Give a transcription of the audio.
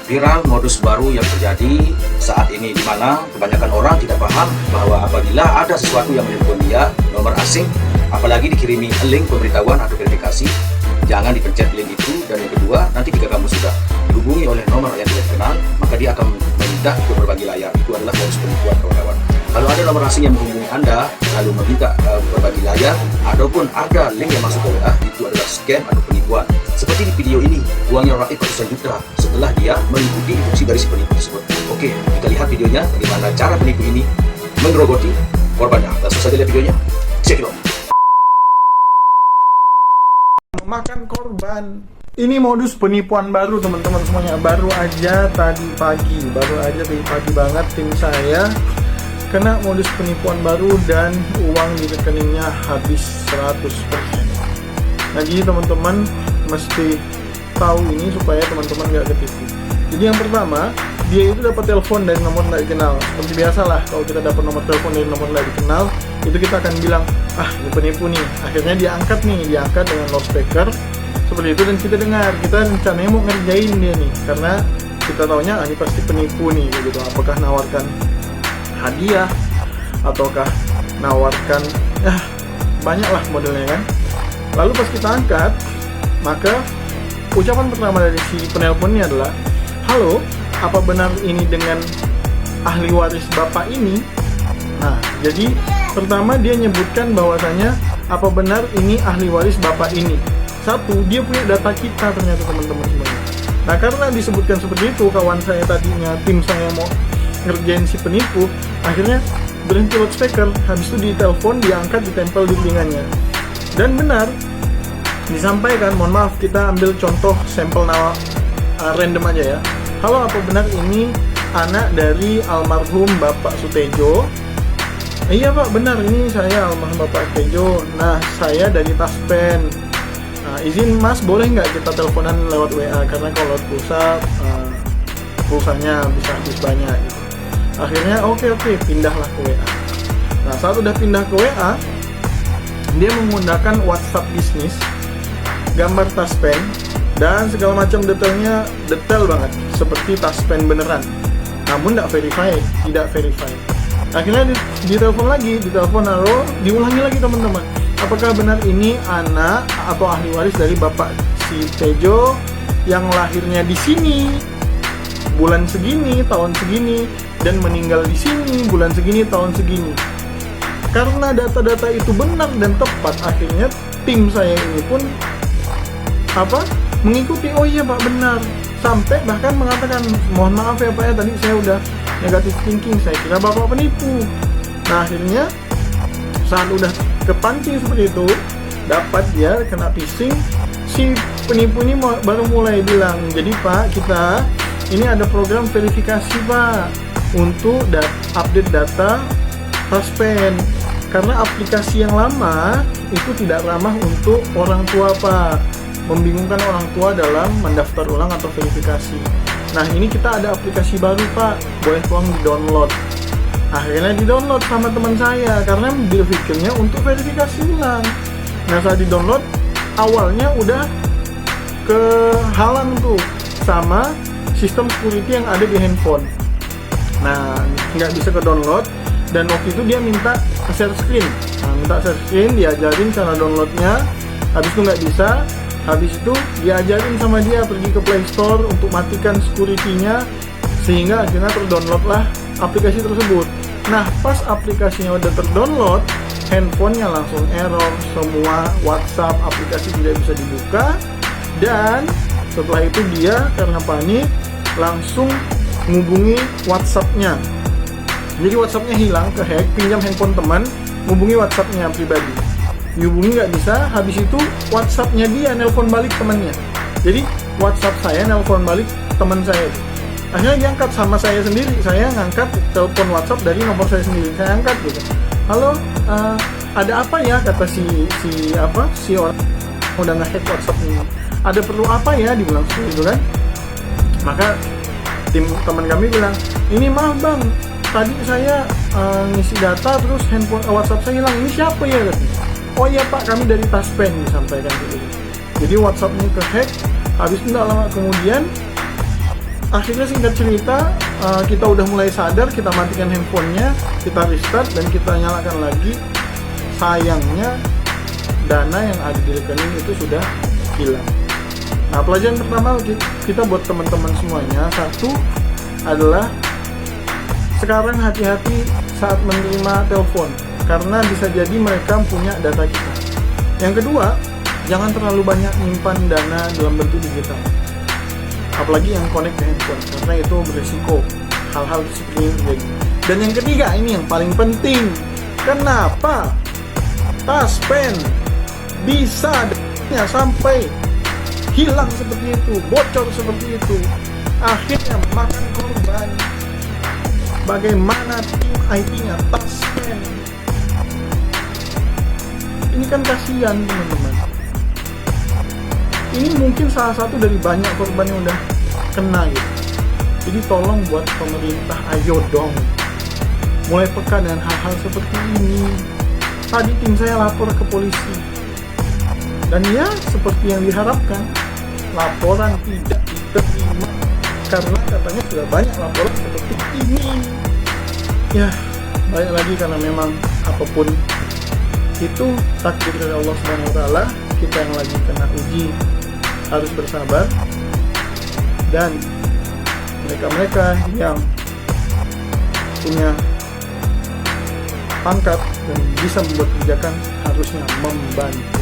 viral modus baru yang terjadi saat ini, di mana kebanyakan orang tidak paham bahwa apabila ada sesuatu yang menelpon dia, nomor asing, apalagi dikirimi link pemberitahuan atau verifikasi, jangan dipencet link itu. Dan yang kedua, nanti jika kamu sudah dihubungi oleh nomor yang tidak dikenal, maka dia akan meminta untuk berbagi layar. Itu adalah modus penipuan, kawan-kawan. Kalau ada nomor asing yang menghubungi Anda lalu meminta berbagi layar ataupun ada link yang masuk ke WA, itu adalah scam atau penipuan. Seperti di video ini, uangnya raib ratusan juta setelah dia mengikuti instruksi dari si penipu tersebut. Oke, kita lihat videonya bagaimana cara penipu ini menggerogoti korbannya. Langsung saja lihat videonya. Check it out. Makan korban. Ini modus penipuan baru teman-teman semuanya. Baru aja tadi pagi banget tim saya kena modus penipuan baru dan uang di rekeningnya habis 100%. Nah, jadi teman-teman mesti tahu ini supaya teman-teman gak ketipu. Jadi yang pertama, dia itu dapat telepon dari nomor tidak dikenal. Seperti biasalah, kalau kita dapat nomor telepon dari nomor tidak dikenal, itu kita akan bilang, ah ini penipu nih. Akhirnya diangkat dengan loudspeaker seperti itu, dan kita dengar. Kita rencananya mau ngerjain dia nih, karena kita taunya ini pasti penipu nih gitu. Apakah nawarkan hadiah ataukah nawarkan banyak lah modelnya kan. Lalu pas kita angkat, maka ucapan pertama dari si penelponnya adalah, halo, apa benar ini dengan ahli waris bapak ini? Nah, jadi pertama dia nyebutkan bahwasanya apa benar ini ahli waris bapak ini. Satu, dia punya data kita ternyata teman-teman semuanya. Nah, karena disebutkan seperti itu, kawan saya tadinya, tim saya mau ngerjain si penipu, akhirnya berhenti loudspeaker, habis itu ditelepon, diangkat, ditempel di telinganya. Dan benar disampaikan, mohon maaf, kita ambil contoh sampel nama random aja ya. Halo, apa benar ini anak dari almarhum Bapak Sutejo? Iya Pak, benar, ini saya almarhum Bapak Sutejo. Nah, saya dari Taspen. Nah, izin Mas, boleh nggak kita teleponan lewat WA? Karena kalau pulsanya bisa habis banyak gitu. Akhirnya oke, pindahlah ke WA. Nah, saat udah pindah ke WA, dia menggunakan WhatsApp bisnis, gambar Taspen, dan segala macam detailnya detail banget, seperti Taspen beneran. Namun tidak verify. Akhirnya ditelepon lagi, diulangi lagi teman-teman. Apakah benar ini anak atau ahli waris dari Bapak si Tejo yang lahirnya di sini, bulan segini, tahun segini, dan meninggal di sini, bulan segini, tahun segini. Karena data-data itu benar dan tepat, akhirnya tim saya ini pun mengikuti, oh iya Pak, benar. Sampai bahkan mengatakan, mohon maaf ya Pak ya, tadi saya udah negatif thinking, saya kira Bapak penipu. Nah, akhirnya saat udah kepancing seperti itu, dapat dia kena phishing, si penipu ini baru mulai bilang, jadi Pak, kita ini ada program verifikasi Pak untuk update data Taspen, karena aplikasi yang lama itu tidak ramah untuk orang tua Pak, membingungkan orang tua dalam mendaftar ulang atau verifikasi. Nah, ini kita ada aplikasi baru Pak, boleh tolong di-download. Akhirnya di-download sama teman saya, karena berpikirnya untuk verifikasi ulang. Nah, saat di-download, awalnya udah kehalang tuh sama sistem security yang ada di handphone. Nah, nggak bisa ke-download, dan waktu itu dia minta share screen. Diajarin cara downloadnya, habis itu nggak bisa. Habis itu diajarin sama dia pergi ke Play Store untuk matikan security-nya, sehingga akhirnya terdownload lah aplikasi tersebut. Nah, pas aplikasinya udah terdownload, handphonenya langsung error, semua WhatsApp aplikasi tidak bisa dibuka, dan setelah itu dia karena panik langsung menghubungi WhatsApp-nya. Jadi WhatsApp-nya hilang, kehack, pinjam handphone teman, menghubungi WhatsApp-nya pribadi. Dihubungi nggak bisa, habis itu WhatsApp-nya dia nelpon balik temannya. Jadi WhatsApp saya nelpon balik teman saya itu. Akhirnya diangkat sama saya sendiri. Saya ngangkat telepon WhatsApp dari nomor saya sendiri. Saya angkat gitu. Halo, ada apa ya, kata si orang udah nge-hack WhatsApp ini. Ada perlu apa ya, dibilang seperti itu kan. Maka tim teman kami bilang, ini maaf bang, tadi saya ngisi data terus handphone WhatsApp saya hilang. Ini siapa ya? Oh iya Pak, kami dari Taspen, disampaikan gitu. Jadi WhatsApp-nya ke-hack. Habis itu tidak lama kemudian akhirnya singkat cerita kita udah mulai sadar, kita matikan handphonenya, kita restart dan kita nyalakan lagi. Sayangnya dana yang ada di rekening itu sudah hilang. Nah, pelajaran pertama kita buat teman-teman semuanya, satu adalah sekarang hati-hati saat menerima telepon, karena bisa jadi mereka punya data kita. Yang kedua, jangan terlalu banyak menyimpan dana dalam bentuk digital, apalagi yang connect ke handphone, karena itu berisiko hal-hal seperti ini terjadi. Dan yang ketiga, ini yang paling penting, kenapa taspen bisa sampai hilang seperti itu, bocor seperti itu, akhirnya makan korban. Bagaimana tim IT-nya, taspen? Ini kan kasihan teman-teman. Ini mungkin salah satu dari banyak korban yang udah kena gitu. Jadi tolong buat pemerintah, ayo dong mulai peka dengan hal-hal seperti ini. Tadi tim saya lapor ke polisi, dan ya seperti yang diharapkan, laporan tidak diterima karena katanya sudah banyak laporan seperti ini. Ya, balik lagi karena memang apapun itu takdir dari Allah Subhanahu wa taala. Kita yang lagi kena uji harus bersabar, dan mereka-mereka yang punya pangkat dan bisa membuat kebijakan harusnya membantu.